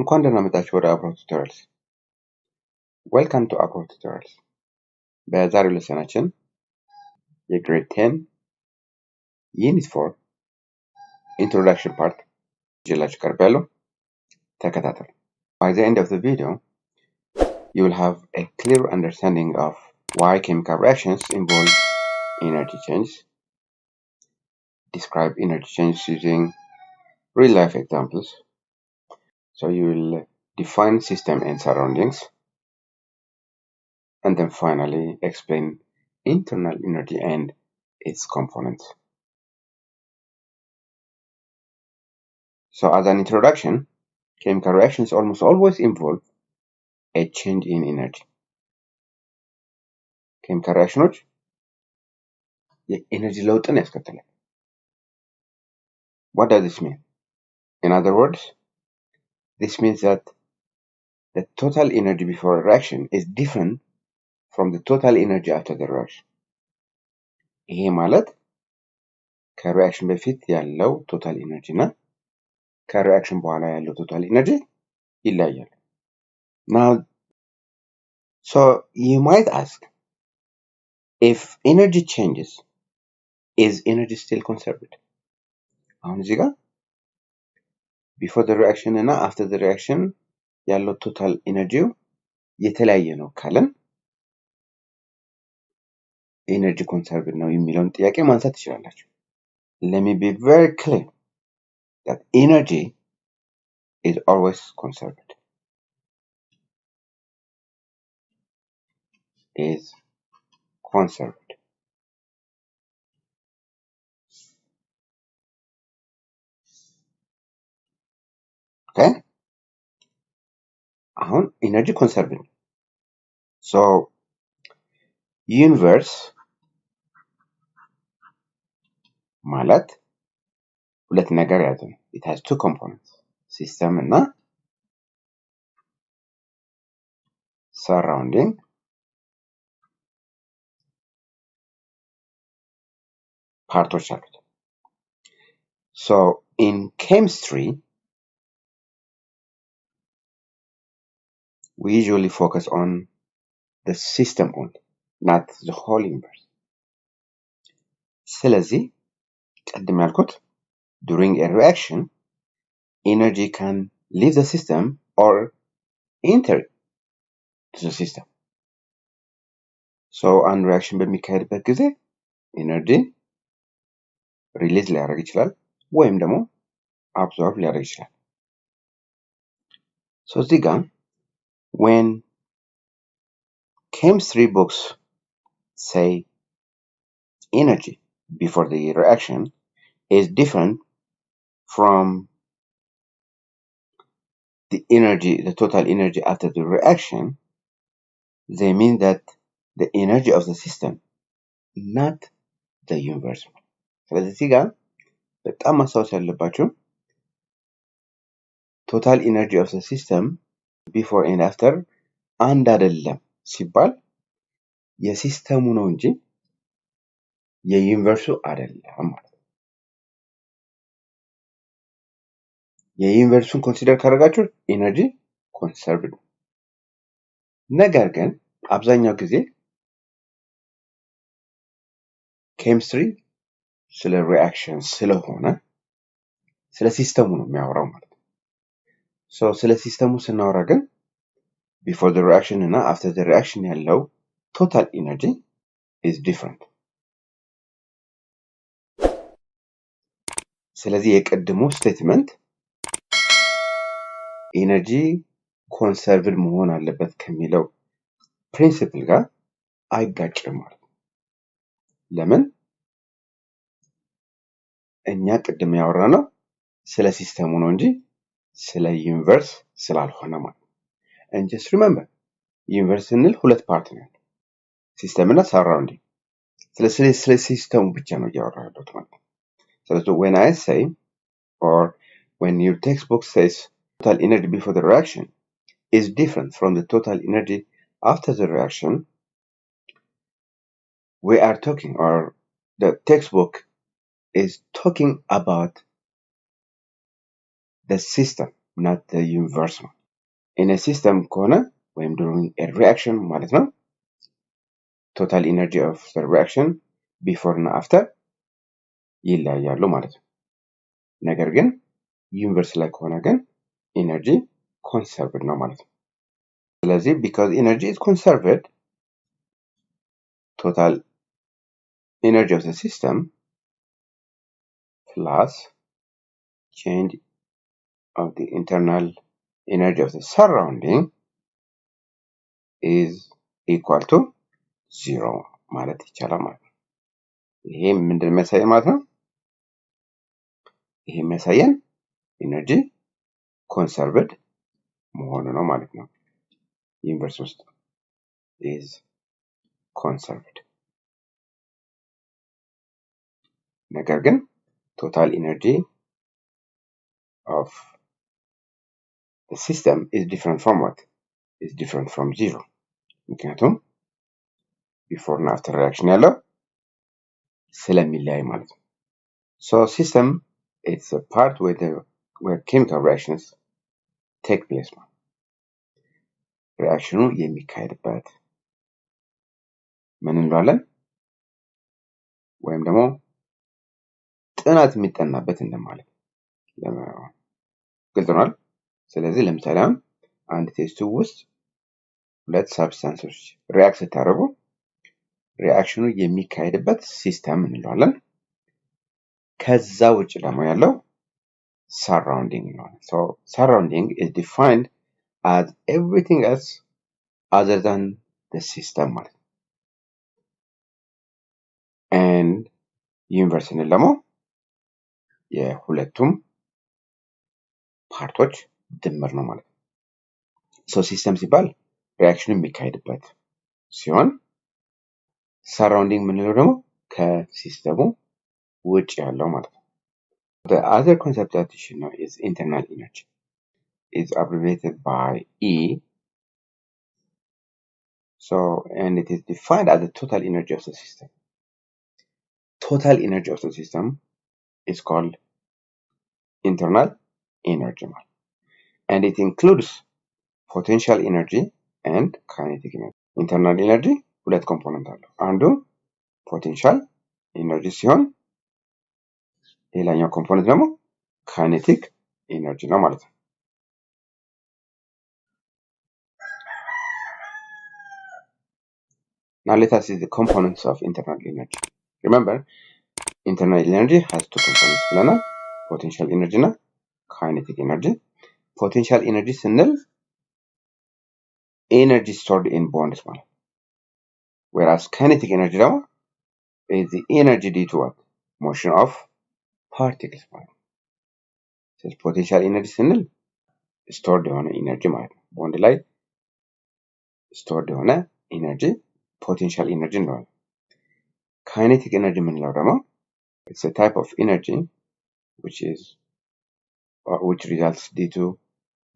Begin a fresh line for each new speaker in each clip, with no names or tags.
እንኳን ደህና መጣችሁ ወደ አብሮ ቱቶሪያልስ። ዌልካም ቱ አብሮ ቱቶሪያልስ። በዛሬው ሌሰናችን የግሬድ 10 ዩኒት 4 ኢንትሮዳክሽን ፓርት ይዤላችሁ ቀርቤያለሁ። ተከታተሉ። By the end of the video, you will have a clear understanding of why chemical reactions involve energy change. Describe energy change using real-life examples. So you will define system and surroundings. And then finally explain internal energy and its components. So as an introduction, chemical reactions almost always involve a change in energy. Chemical reactions energy ለውጥን ያስከትላል. What does this mean? In other words, this means that the total energy before a reaction is different from the total energy after the reaction. ይሄ ማለት ከሪአክሽን በፊት ያለው ቶታል ኤነርጂ እና ከሪአክሽን በኋላ ያለው ቶታል ኤነርጂ ይለያያል. Now, so you might ask, if energy changes, is energy still conserved? አሁን እዚህ ጋር before the reaction እና after the reaction ያለው ቶታል ኤነርጂው የተለያየ ነው ካለን ኤነርጂ ኮንሰርቭድ ነው የሚለውን ጥያቄ ማንሳት ትችላላችሁ. Let me be very clear that energy is always conserved. Is conserved. Okay? አሁን ኤነርጂ ኮንሰርቭድ ነው. So universe ማለት ሁለት ነገር ያዘ ነው. It has two components, system እና surrounding. ፓርቶች አሉት. So in chemistry, we usually focus on the system only, not the whole universe. ስለዚህ ቀድም ያልኩት during a reaction, energy can leave the system or enter to the system. So አንድ reaction በሚካሄድበት ጊዜ energy release ሊያደርግ ይችላል ወይም ደግሞ absorb ሊያደርግ ይችላል. So እዚህ ጋር when chemistry books say energy before the reaction is different from the total energy after the reaction, they mean that the energy of the system, not the universe. ስለዚህ እዚህ ጋር በጣም ማስታወስ ያለባችሁ total energy of the system before and after አንድ አይደለም ሲባል የሲስተሙ ነው እንጂ የዩኒቨርሱ አይደለም ማለት ነው. የዩኒቨርሱን ኮንሲደር ካደረጋችሁ ኤነርጂ ኮንሰርቭድ ነው. ነገር ግን አብዛኛው ጊዜ ኬሚስትሪ ስለ ሪአክሽን ስለሆነ ስለ ሲስተሙ ነው የሚያወራው ማለት ነው. ሶ ስለ ሲስተሙ ስናወራ ግን before the reaction እና after the reaction ያለው total energy is different. ስለዚህ የቀድሞ ስቴትመንት ኤነርጂ ኮንሰርቭድ መሆን አለበት ከሚለው ፕሪንሲፕል ጋር አይጋጭም ማለት ነው. ለምን? እኛ ቅድም ያወራነው ስለ ሲስተሙ ነው እንጂ ስለ ዩኒቨርስ ስላልሆነ ማለት ነው. And just remember, ዩኒቨርስ ስንል ሁለት ፓርት ነው ያለው, ሲስተም እና ሰራውንዲንግ. ስለ ሲስተሙ ብቻ ነው እያወራ ያለሁት ማለት ነው. So when I say, or when your textbook says total energy before the reaction is different from the total energy after the reaction, we are talking, or the textbook is talking about the system, not the universe. in a system ከሆነ ወይም during a reaction ማለት ነው total energy of the reaction before እና after ይለያያሉ ማለት ነው። ነገር ግን ዩኒቨርስ ላይ ከሆነ ግን ኤነርጂ ኮንሰርቭድ ነው ማለት ነው። ስለዚህ because energy is conserved total energy of the system plus change of the internal energy of the surrounding is equal to 0 ማለት ይቻላል ማለት ነው። ይሄ ምንድነው የሚያሳየን ማለት ነው? ይሄ የሚያሳየን ኤነርጂ ኮንሰርቭድ መሆኑ ነው ማለት ነው። ዩኒቨርስ ውስጥ is conserved ነገር ግን total energy of the system is different from what? Is different from 0 ምክንያቱም before and after reaction ያለው ስለሚለያይ ማለት ነው። So system it's a part where chemical reactions take place ማለት reaction የሚካሄድበት ምን እንለዋለን? ወይም ደግሞ ጥናት የሚጠናበት እንደማለት ግልጽ ነው። ስለዚህ ለምሳሌ አንድ ቴስት ውስጥ ሁለት ሳብስታንሶች ሪአክት ሲያደርጉ ሪአክሽኑ የሚካሄድበት ሲስተም እንለዋለን። ከዛ ውጭ ደግሞ ያለው surrounding ነው። So surrounding is defined as everything else other than the system ማለት ነው። and ዩኒቨርስ ስንል ደግሞ የሁለቱም ፓርቶች ድምር ነው ማለት ነው። So ሲስተም ሲባል ሪአክሽኑ የሚካሄድበት ሲሆን surrounding ምንለው ደግሞ ከሲስተሙ ውጭ ያለው ማለት ነው። The other concept that you should know is internal energy. It's abbreviated by E. So, and it is defined as the total energy of the system. Total energy of the system is called internal energy. And it includes potential energy and kinetic energy. Internal energy ሁለት ኮምፖነንት አለው። አንዱ ፖቴንሻል ኤነርጂ ሲሆን ሌላኛው ኮምፖነንት ደግሞ ካይኔቲክ ኤነርጂ ነው ማለት ነው። Now let us see the components of internal energy. Remember, internal energy has two components ብለናል። potential energy እና kinetic energy. Potential energy ስንል energy stored in bonds ማለት ነው። Whereas kinetic energy ደግሞ is the energy due to what? Motion of particles ማለት ነው። ስለዚህ ፖቴንሻል ኤነርጂ ስንል ስቶርድ የሆነ ኢነርጂ ማለት ነው። ቦንድ ላይ ስቶርድ የሆነ ኢነርጂ ፖቴንሻል ኤነርጂ እንለዋለን። ካይኔቲክ ኤነርጂ የምንለው ደግሞ it's a type of energy which results due to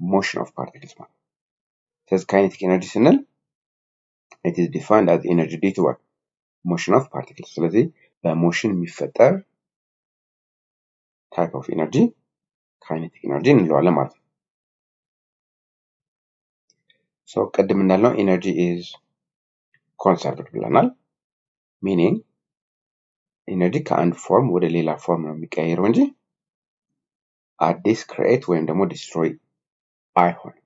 motion of particles ማለት ነው። ስለዚህ ካይኔቲክ ኤነርጂ ስንል it is defined as energy due to what? Motion of particles. ስለዚህ በሞሽን የሚፈጠር type of energy kinetic energy እንለዋለን ማለት ነው። So ቅድም እንዳልነው energy is conserved ብለናል። meaning energy ከአንድ ፎርም ወደ ሌላ ፎርም ነው የሚቀየረው እንጂ አዲስ create ወይም ደግሞ destroy አይሆንም።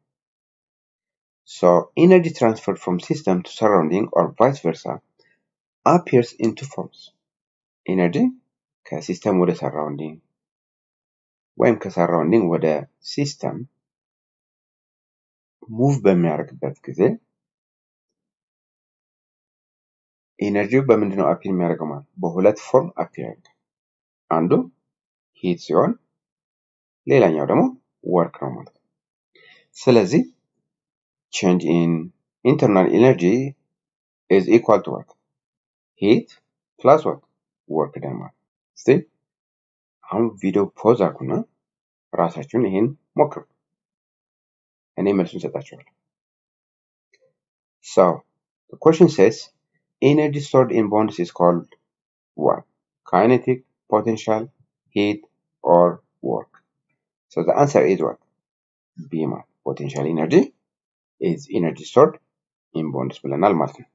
So energy transferred from system to surrounding or vice versa appears in two forms. Energy ከሲስተም ወደ surrounding ወይም ከሰራውንዲንግ ወደ ሲስተም ሙቭ በሚያደርግበት ጊዜ ኤነርጂው በምንድነው አፒር የሚያደርገው ማለት በሁለት ፎርም አፒር ያደርጋል። አንዱ ሂት ሲሆን ሌላኛው ደግሞ ወርክ ነው ማለት ነው። ስለዚህ change in internal energy is equal to what? Heat plus what? Work done ማለት ነው። እስቲ አሁን ቪዲዮ ፖዝ አድርጉና ራሳችሁን ይሄን ሞክሩ። እኔ መልሱን ሰጣችኋለሁ። So, the question says energy stored in bonds is called what? Kinetic, potential, heat, or work? So the answer is what? B, potential energy is energy stored in bonds ብለናል ማለት ነው።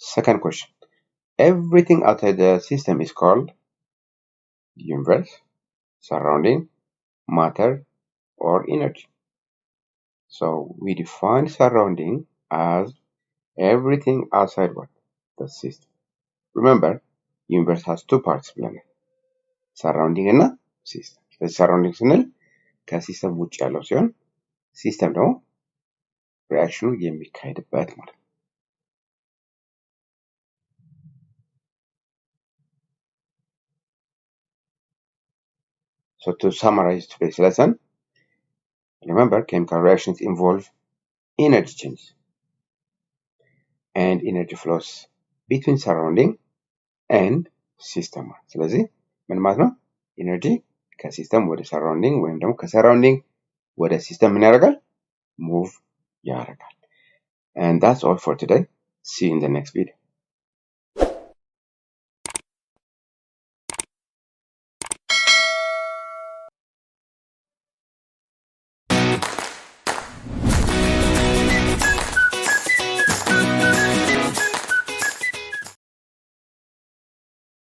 Second question. Everything outside the system is called universe, surrounding, matter, or energy. So we define surrounding as everything outside what? The system. Remember, universe has two parts ብለናል። surrounding እና system. ስለዚህ surrounding ስንል ከሲስተም ውጭ ያለው ሲሆን ሲስተም ደግሞ ሪአክሽኑ የሚካሄድበት ማለት ነው። So to summarize today's lesson, remember chemical reactions involve energy change and energy flows between surrounding and system. ስለዚህ ምን ማለት ነው? ኤነርጂ ከሲስተም ወደ ሰራውንዲንግ ወይም ደግሞ ከሰራውንዲንግ ወደ ሲስተም ምን ያደርጋል? ሙቭ ያደርጋል። And that's all for today. See you in the next video.